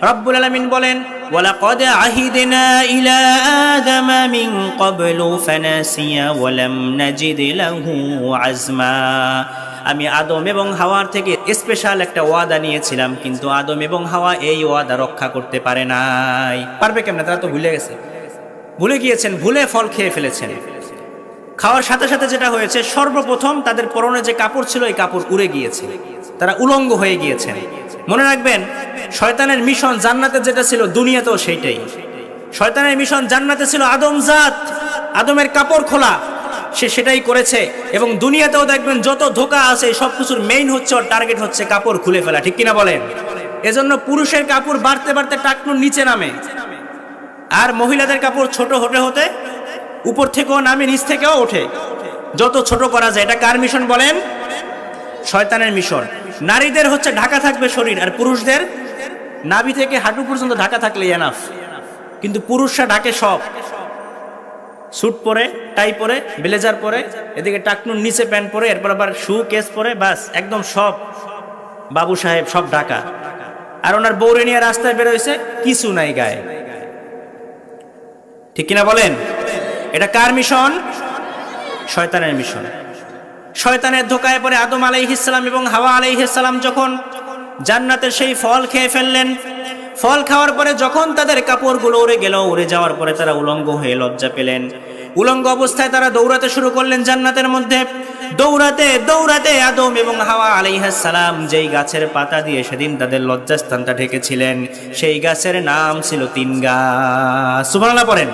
রব্বুল আলামিন বলেন, ওয়ালাকাদ আহিদনা ইলা আদামা মিন ক্বাবলু ফানাসিয়া ওয়া লাম নাজিদ লাহু আজমা। আমি আদম এবং হাওয়ার থেকে স্পেশাল একটা ওয়াদা নিয়েছিলাম, কিন্তু আদম এবং হাওয়া এই ওয়াদা রক্ষা করতে পারে নাই। পারবে কেমনে? তারা তো ভুলে গেছে, ভুলে গিয়েছেন, ভুলে ফল খেয়ে ফেলেছেন। খাওয়ার সাথে সাথে যেটা হয়েছে, সর্বপ্রথম তাদের পরনে যে কাপড় ছিল এই কাপড় উড়ে গিয়েছে, তারা উলঙ্গ হয়ে গিয়েছেন। মনে রাখবেন, শয়তানের মিশন জান্নাতে যেটা ছিল দুনিয়াতেও সেইটাই। শয়তানের মিশন জান্নাতে ছিল আদমজাত, আদমের কাপড় খোলা, সে সেটাই করেছে। এবং দুনিয়াতেও দেখবেন যত ধোঁকা আছে সব কিছুর মেইন হচ্ছে, ওর টার্গেট হচ্ছে কাপড় খুলে ফেলা, ঠিক কিনা বলেন? এজন্য পুরুষের কাপড় বাড়তে বাড়তে টাকনুর নিচে নামে, আর মহিলাদের কাপড় ছোট হতে হতে উপর থেকেও নামে, নিচ থেকেও ওঠে, যত ছোট করা যায়। এটা কার মিশন বলেন? শয়তানের মিশন। নারীদের হচ্ছে ঢাকা থাকবে শরীর, আর পুরুষদের নাভি থেকে হাঁটু পর্যন্ত ঢাকা থাকলে এনাফ। কিন্তু পুরুষরা ঢাকে সব, স্যুট পরে, টাই পরে, ব্লেজার পরে, এদিকে টাকনুর নিচে প্যান্ট পরে, এরপর আবার শু কেস পরে, বাস একদম সব বাবু সাহেব, সব ঢাকা। আর ওনার বউরে নিয়ে রাস্তায় বেরোইছে, কিছু নাই গায়ে, ঠিক কিনা বলেন? এটা কার মিশন? শয়তানের মিশন। শয়তানের ধোকায় পড়ে আদম আলাইহিস সালাম এবং হাওয়া আলাইহিস সালাম যখন জান্নাতের সেই ফল খেয়ে ফেললেন, ফল খাওয়ার পরে যখন তাদের কাপড়গুলো উড়ে গেল, উড়ে যাওয়ার পরে তারা উলঙ্গ হয়ে লজ্জা পেলেন। উলঙ্গ অবস্থায় তারা দৌড়াতে শুরু করলেন জান্নাতের মধ্যে। দৌড়াতে দৌড়াতে আদম এবং হাওয়া আলাইহিস সালাম যেই গাছের পাতা দিয়ে সেদিন তাদের লজ্জাস্থানটা ঢেকেছিলেন, সেই গাছের নাম ছিল তিন গাছ। সুবহানাল্লাহ পড়েন।